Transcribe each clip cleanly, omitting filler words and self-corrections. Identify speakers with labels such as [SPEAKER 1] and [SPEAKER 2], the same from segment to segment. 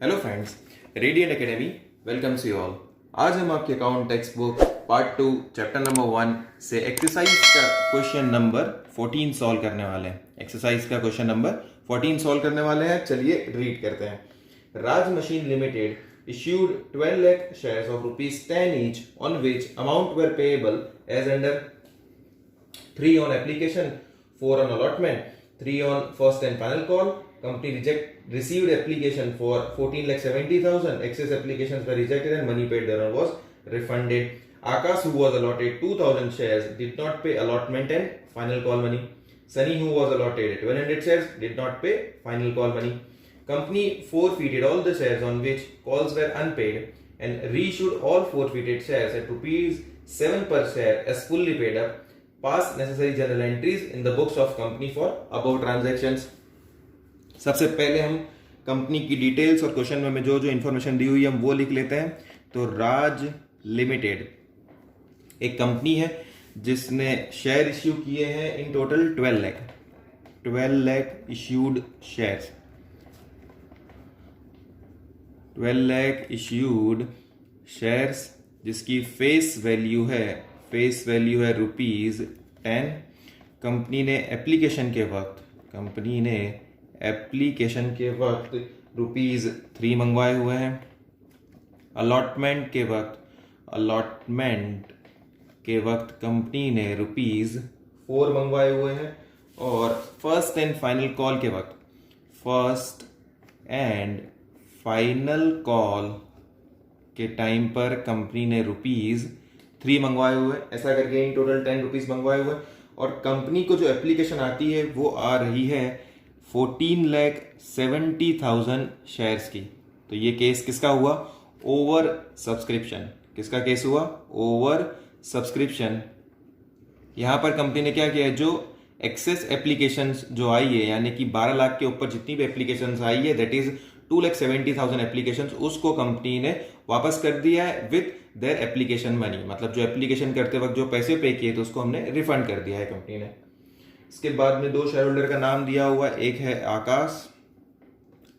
[SPEAKER 1] Hello friends, radiant academy welcomes you all. आज हम आपके account text book part 2 chapter number 1 से exercise का क्वेश्चन नंबर 14 सॉल्व करने वाले हैं। एक्सरसाइज का क्वेश्चन नंबर 14 सॉल्व करने वाले हैं। चलिए रीड करते हैं। राज machine limited issued 12 lakh shares of rupees 10 each on which amount were payable as under 3 on application, 4 on allotment, 3 on first and final call. Company received application for 14,70,000. Excess applications were rejected and money paid thereon was refunded. Akash, who was allotted 2,000 shares, did not pay allotment and final call money. Sunny, who was allotted 1,200 shares, did not pay final call money. Company forfeited all the shares on which calls were unpaid and reissued all forfeited shares at rupees 7 per share as fully paid up. Pass necessary journal entries in the books of company for above transactions. सबसे पहले हम company की details और question में जो जो information दी हुई है हम वो लिख लेते हैं। तो राज लिमिटेड एक कंपनी है जिसने शेयर इश्यू किए हैं in total 12 lakh issued shares, 12 lakh issued shares जिसकी फेस वैल्यू है रुपीज 10। कंपनी ने एप्लीकेशन के वक्त रुपीज 3 मंगवाए हुए हैं। अलॉटमेंट के वक्त कंपनी ने रुपीज 4 मंगवाए हुए हैं और फर्स्ट एंड फाइनल कॉल के टाइम पर कंपनी ने रुपीज 3 मंगवाए हुए, ऐसा करके इन टोटल 10 रुपीज मंगवाए हुए। और कंपनी को जो एप्लीकेशन आती है वो आ रही है 14,70,000 शेयर्स की। तो ये केस किसका हुआ? Over subscription. किसका केस हुआ? Over subscription. यहां पर कंपनी ने क्या किया है, जो एक्सेस एप्लीकेशंस जो आई है यानी कि 12 लाख के ऊपर जितनी भी एप्लीकेशंस आई है दैट इज 2,70,000 एप्लीकेशंस, उसको कंपनी ने वापस कर दिया है विद देयर एप्लीकेशन मनी। मतलब जो एप्लीकेशन करते वक्त जो पैसे पे किए थे उसको हमने रिफंड कर दिया है कंपनी ने। इसके बाद में 2 शेयर होल्डर का नाम दिया हुआ है। एक है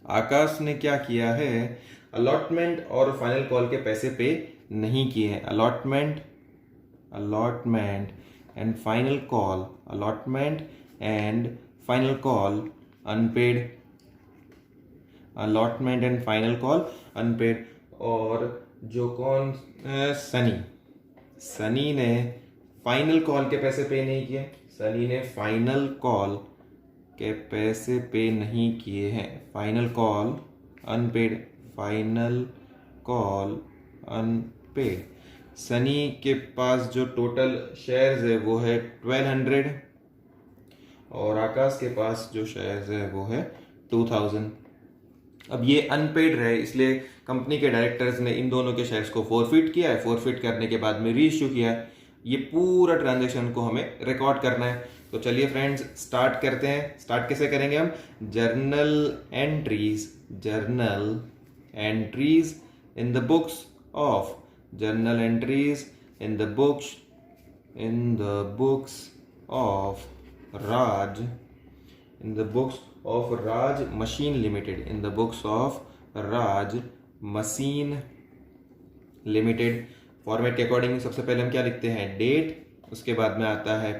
[SPEAKER 1] आकाश ने क्या किया है, अलॉटमेंट और फाइनल कॉल के पैसे पे नहीं किए हैं। Allotment and final call unpaid. और जो कौन सनी ने फाइनल कॉल के पैसे पे नहीं किए। सनी ने फाइनल कॉल के पैसे पे नहीं किए हैं। Final call unpaid. सनी के पास जो टोटल शेयर्स है वो है 1200 और आकाश के पास जो शेयर्स है वो है 2000। अब ये अनपेड रहे इसलिए कंपनी के डायरेक्टर्स ने इन दोनों के शेयर्स को फॉरफिट किया है। फॉरफिट करने के बाद में रीइश्यू किया है। ये पूरा ट्रांजैक्शन को हमें रिकॉर्ड करना है। तो चलिए फ्रेंड्स स्टार्ट करते हैं। स्टार्ट कैसे करेंगे हम? Journal entries in the books of Raj machine limited. Format के अकॉर्डिंग सबसे पहले हम क्या लिखते हैं? डेट, उसके बाद में आता है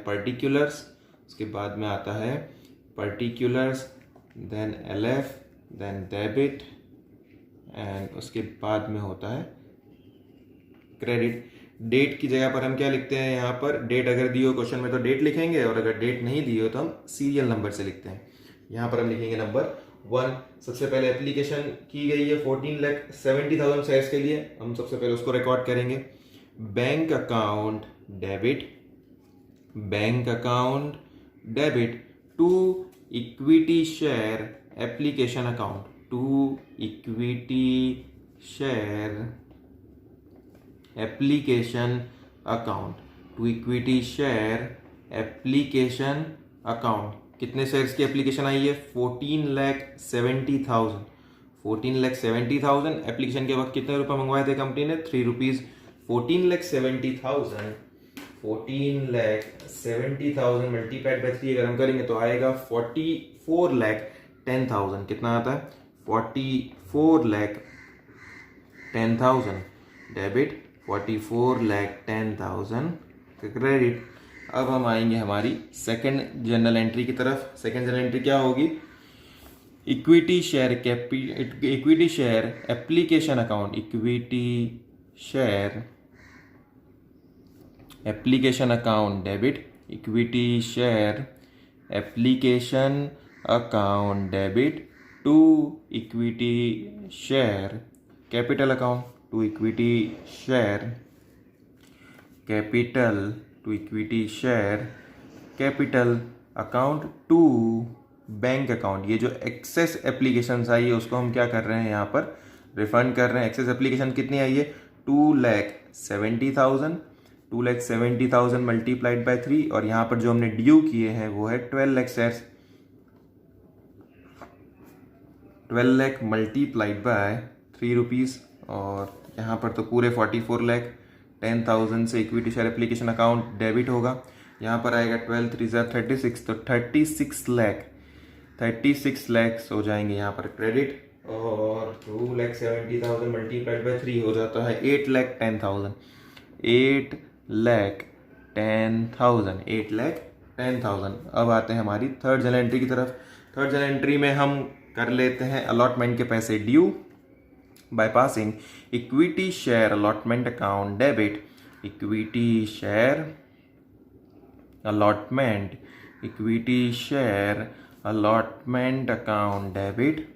[SPEAKER 1] particulars, then LF, then debit and उसके बाद में होता है क्रेडिट। डेट की जगह पर हम क्या लिखते हैं? यहाँ पर डेट अगर दी हो क्वेश्चन में तो डेट लिखेंगे और अगर डेट नहीं दी हो तो हम सीरियल नंबर से लिखते हैं। यहाँ पर हम लिखेंगे नंबर 1। सबसे पहले एप्लीकेशन की गई है 14,70,000 शेयर्स के लिए। हम सबसे पहले उसको रिकॉर्ड करेंगे। Bank account debit to equity share application account कितने शेयर्स की एप्लीकेशन आई है? 14,70,000। 14,70,000 एप्लीकेशन के वक्त कितने रुपए मंगवाए थे कंपनी ने? 3 रुपीज। 14,70,000 मल्टीप्लाइड बाय 3 अगर हम करेंगे तो आएगा 44,10,000। कितना आता है? 44,10,000 डेबिट, 44,10,000 क्रेडिट। अब हम आएंगे हमारी सेकंड जर्नल एंट्री की तरफ। सेकंड जर्नल एंट्री क्या होगी? Equity share application account, equity share application account debit, equity share application account debit to equity share capital account, to equity share capital, to equity share capital account to bank account. ये जो excess application आई है उसको हम क्या कर रहे हैं, यहाँ पर रिफंड कर रहे हैं। एक्सेस एप्लीकेशन कितनी आई है? 2,70,000, 2,70,000 मल्टीप्लाइड बाय 3, और यहाँ पर जो हमने ड्यू किए हैं वो है 12 lakh shares, 12 lakh multiplied by 3 rupees, और यहाँ पर तो पूरे 44,10,000 से equity share application account debit होगा। यहाँ पर आएगा 12 3 36, तो 36 लाख हो जाएंगे यहाँ पर क्रेडिट, और 2,70,000 मल्टीप्लाइड बाय 3 हो जाता है 8,10,000, 8,10,000। अब आते हैं हमारी थर्ड जर्नल एंट्री की तरफ। थर्ड जर्नल एंट्री में हम कर लेते हैं अलॉटमेंट के पैसे due by passing equity share allotment account debit, equity share allotment, equity share allotment account debit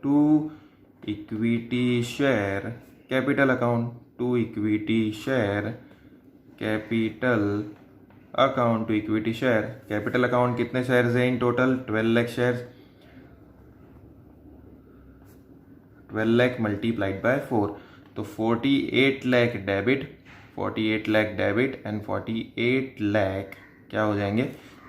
[SPEAKER 1] to equity share capital account, to equity share capital account, to equity share capital account. कितने shares हैं in total? 12 lakh shares, 12 lakh multiplied by 4, तो 48 lakh debit, 48 lakh debit and 48 lakh क्या हो जाएंगे?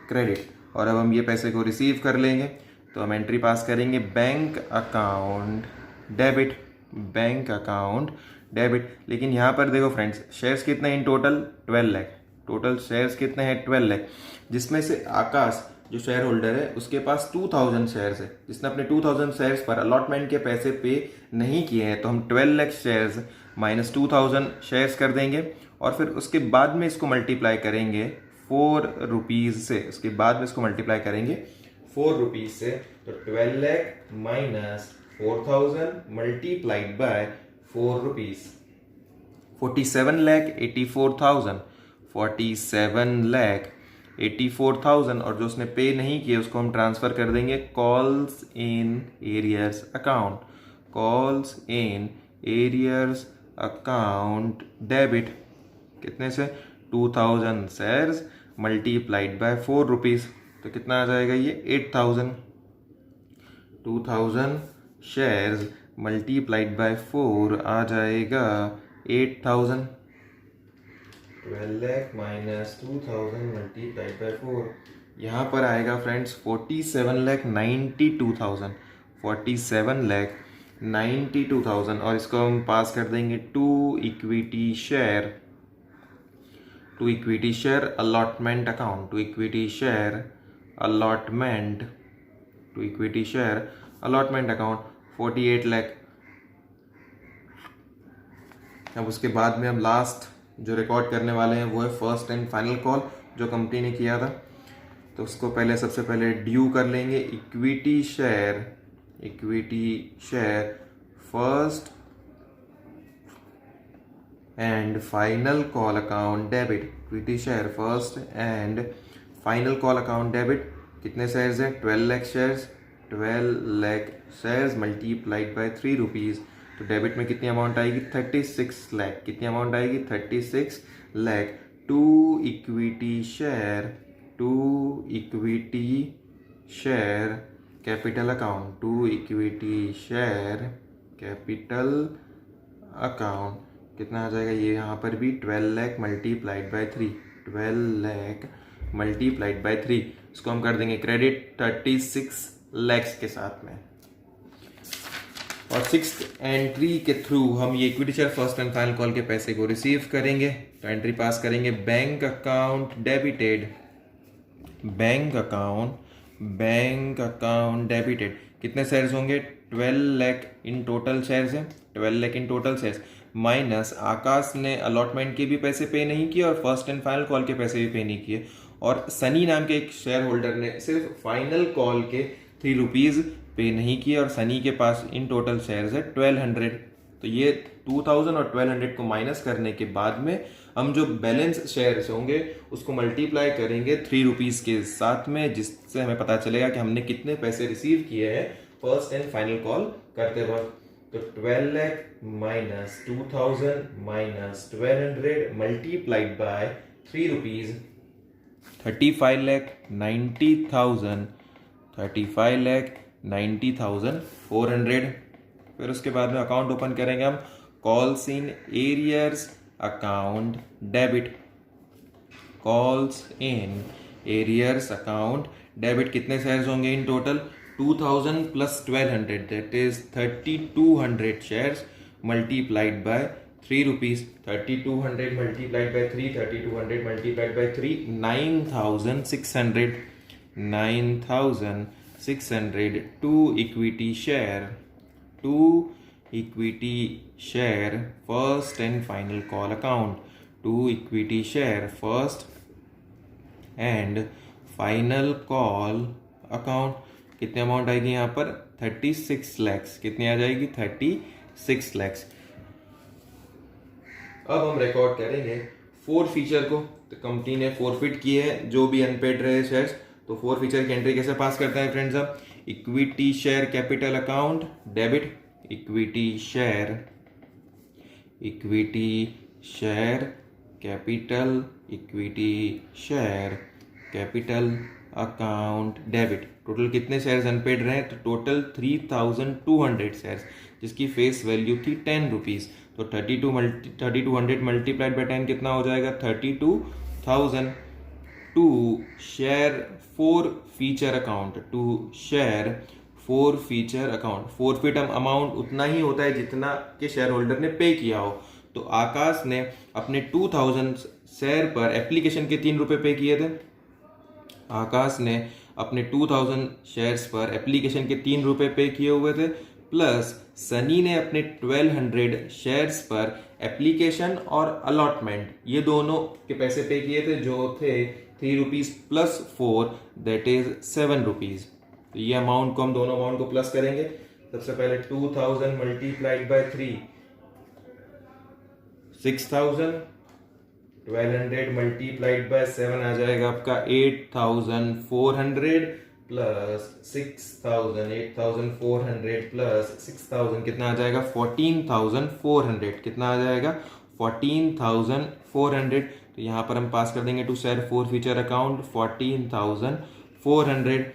[SPEAKER 1] Credit. और अब हम ये पैसे को रिसीव कर लेंगे, तो हम एंट्री पास करेंगे bank account debit, bank account debit. लेकिन यहाँ पर देखो फ्रेंड्स, शेयर्स कितने इन टोटल? 12 लाख, टोटल शेयर्स कितने हैं? 12 लाख, जिसमें से आकाश जो शेयर होल्डर है उसके पास 2000 शेयर्स है, जिसने अपने 2000 शेयर्स पर अलॉटमेंट के पैसे पे नहीं किए हैं, तो हम 12 लाख शेयर्स माइनस 2000 शेयर्स कर देंगे, और फिर उसके बाद में इसको मल्टीप्लाई करेंगे 4 रुपीज़ से, उसके बाद में इसको मल्टीप्लाई करेंगे 4 रुपीज़ से, तो 12 lakh minus 4000 multiplied by 4 rupees, 47,84,000, 47,84,000, और जो उसने पे नहीं किए उसको हम ट्रांसफ़र कर देंगे calls in arrears account, calls in arrears account debit. कितने से? 2000 शेयर्स मल्टीप्लाइड बाय 4 रुपीज़, तो कितना आ जाएगा ये? 8,000। 2000 शेयर्स मल्टीप्लाइड बाय 4 आ जाएगा 8,000। 12 लाख माइनस 2000 मल्टीप्लाइड बाय 4, यहाँ पर आएगा फ्रेंड्स 47,92,000, 47,92,000, और इसको हम पास कर देंगे to equity share, to equity share allotment account, to equity share allotment, to equity share allotment account 48 lakh. अब उसके बाद में हम लास्ट जो रिकॉर्ड करने वाले हैं वो है फर्स्ट एंड फाइनल कॉल जो कंपनी ने किया था, तो उसको पहले सबसे पहले ड्यू कर लेंगे। Equity share first and final call account debit, equity share first and final call account debit. कितने शेयर्स है? 12 lakh shares, 12 lakh shares multiplied by 3 rupees, तो डेबिट में कितनी अमाउंट आएगी? 36 लाख। कितनी अमाउंट आएगी? 36 lakh to equity share capital account, to equity share capital account. कितना आ जाएगा ये? यहाँ पर भी 12 lakh multiplied by 3, 12 lakh multiplied by 3, इसको हम कर देंगे क्रेडिट 36 लैक्स के साथ में। और सिक्स्थ एंट्री के थ्रू हम ये equity share first and final call के पैसे को रिसीव करेंगे, तो एंट्री पास करेंगे bank account debited, bank account debited. कितने शेयर्स होंगे? 12 लाख इन टोटल शेयर्स है, 12 lakh in total shares minus Akash ने अलॉटमेंट के भी पैसे पे नहीं किए और फर्स्ट एंड फाइनल कॉल के पैसे भी पे नहीं किए, और सनी नाम के एक शेयर होल्डर ने सिर्फ फाइनल कॉल के 3 रुपीज़ पे नहीं किए, और सनी के पास इन टोटल शेयर्स है 1200। तो ये 2000 और 1200 को माइनस करने के बाद में हम जो बैलेंस शेयर्स होंगे उसको मल्टीप्लाई करेंगे 3 रुपीज़ के साथ में, जिससे हमें पता चलेगा कि हमने कितने पैसे रिसीव किए हैं फर्स्ट एंड फाइनल कॉल करते वक्त। तो 12 lakh minus 2000 minus 1200 multiplied by 3 rupees 35 lakh 90,000, 35 lakh 90,400। फिर उसके बाद में अकाउंट ओपन करेंगे हम, calls in arrears account debit, calls in arrears account debit. कितने शेयर्स होंगे in total? 2000 plus 1200 that is 3200 shares multiplied by 3 rupees. 3200 multiplied by 3, 3200 multiplied by 3, 9600, 9600 to equity share, to equity share first and final call account, to equity share first and final call account. कितने amount आएगी यहाँ पर? 36 लैक्स। कितनी आ जाएगी? 36 लैक्स। अब हम record करेंगे four feature को। तो कंपनी ने फोरफिट किए हैं जो भी अनपेड रहे शेयर्स। तो फोर फीचर की एंट्री कैसे पास करते हैं फ्रेंड्स? अब equity share capital account debit, equity share capital, equity share capital account debit. Total कितने शेयर्स अनपेड रहे? तो टोटल 3200 शेयर्स, जिसकी फेस वैल्यू थी 10 रुपीज। तो 3200 मल्टीप्लाइड बाय 10 कितना हो जाएगा? 32,000। To share forfeiture account, to share forfeiture account. Forfeit amount उतना ही होता है जितना के शेयर होल्डर ने पे किया हो। तो आकाश ने अपने 2000 शेयर पर एप्लीकेशन के 3 रुपए पे किए थे। आकाश ने अपने 2000 शेयर्स पर एप्लीकेशन के 3 रुपए पे किए हुए थे, प्लस सनी ने अपने 1200 शेयर्स पर एप्लीकेशन और अलॉटमेंट ये दोनों के पैसे पे किए थे, जो थे 3 rupees plus 4 that is 7 rupees. तो ये अमाउंट को हम दोनों अमाउंट को प्लस करेंगे। सबसे पहले 2000 मल्टीप्लाइड बाय 3 6000, 1200 मल्टीप्लाइड बाय 7 आ जाएगा आपका 8400 प्लस 6000, 8400 प्लस 6000 कितना आ जाएगा? 14400। कितना आ जाएगा? 14400। तो यहाँ पर हम पास कर देंगे to share forfeiture account 14400,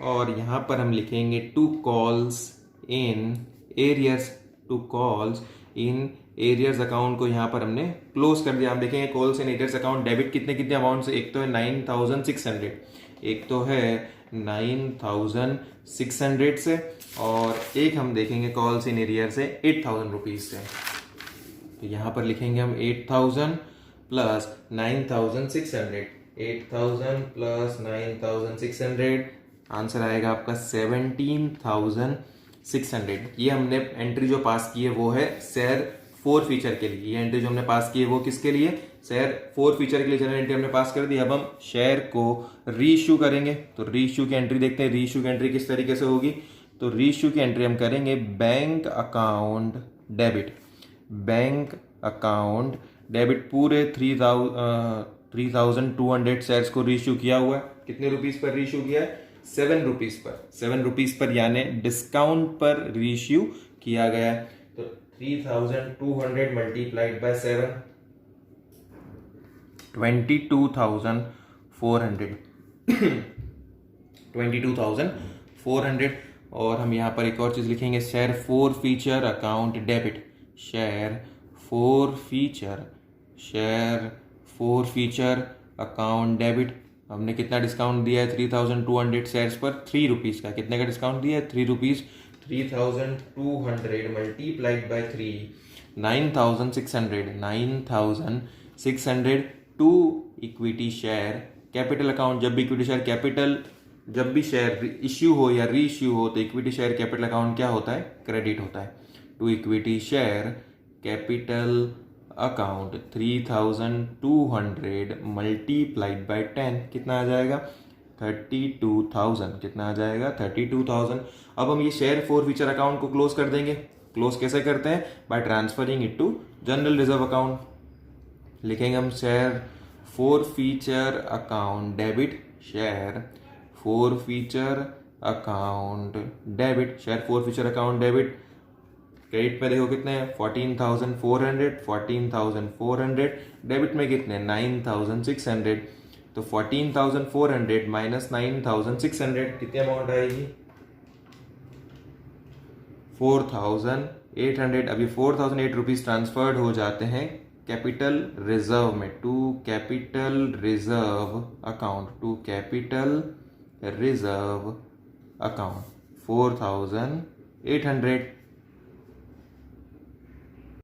[SPEAKER 1] और यहाँ पर हम लिखेंगे to calls in arrears, to calls in arrears account को यहाँ पर हमने क्लोज कर दिया। हम देखेंगे calls in arrears account debit कितने कितने अमाउंट से? एक तो है 9600, एक तो है 9600 से, और एक हम देखेंगे कॉल्स इन एरियर से 8000 रुपीज से। तो यहाँ पर लिखेंगे हम 8000 प्लस 9600, 8000 प्लस 9600, आंसर आएगा आपका 17,600। ये हमने एंट्री जो पास की है वो है शेयर फोर फीचर के लिए। ये एंट्री जो हमने पास की है वो किसके लिए? शेयर फोर फीचर के लिए जनरल एंट्री हमने पास कर दी। अब हम शेयर को रीइश्यू करेंगे। तो रीइश्यू की एंट्री देखते हैं। रीइश्यू की एंट्री किस तरीके से होगी? तो रीइश्यू की एंट्री हम करेंगे bank account debit, bank account debit. पूरे 3200 शेयर्स को रीइश्यू किया हुआ है। कितने रुपीज पर रीइश्यू किया है? 7 रुपीज पर, 7 रुपीज पर, यानी डिस्काउंट पर रीइश्यू किया गया है। तो 3200 मल्टीप्लाइड बाय 7, 22,400, 22,400। और हम यहाँ पर एक और चीज लिखेंगे, share forfeiture account debit, share forfeiture account debit. हमने कितना डिस्काउंट दिया है? 3200 शेयर्स पर 3 रुपीज का। कितने का डिस्काउंट दिया है? 3 rupees. 3200 multiplied by 3, 9600, 9600 to equity share capital account. जब भी इक्विटी शेयर कैपिटल जब भी शेयर इश्यू हो या री इश्यू हो तो इक्विटी शेयर कैपिटल अकाउंट क्या होता है, क्रेडिट होता है। To equity share capital account 3200 multiplied by 10 कितना आ जाएगा, 32,000। कितना आ जाएगा, 32,000। अब हम ये शेयर फॉर फ्यूचर अकाउंट को क्लोज कर देंगे। क्लोज कैसे करते हैं, by transferring it to general reserve account. लिखेंगे हम share for future account debit, share for future account debit, share for future account debit. Credit में देखो कितने हैं, 14,400, 14,400। डेबिट में कितने, 9,600। तो 14,400 माइनस 9,600 कितनी अमाउंट आएगी, 4,800। अभी 4,008 रुपीज ट्रांसफर्ड हो जाते हैं कैपिटल रिजर्व में, to capital reserve account, to capital reserve account 4,800।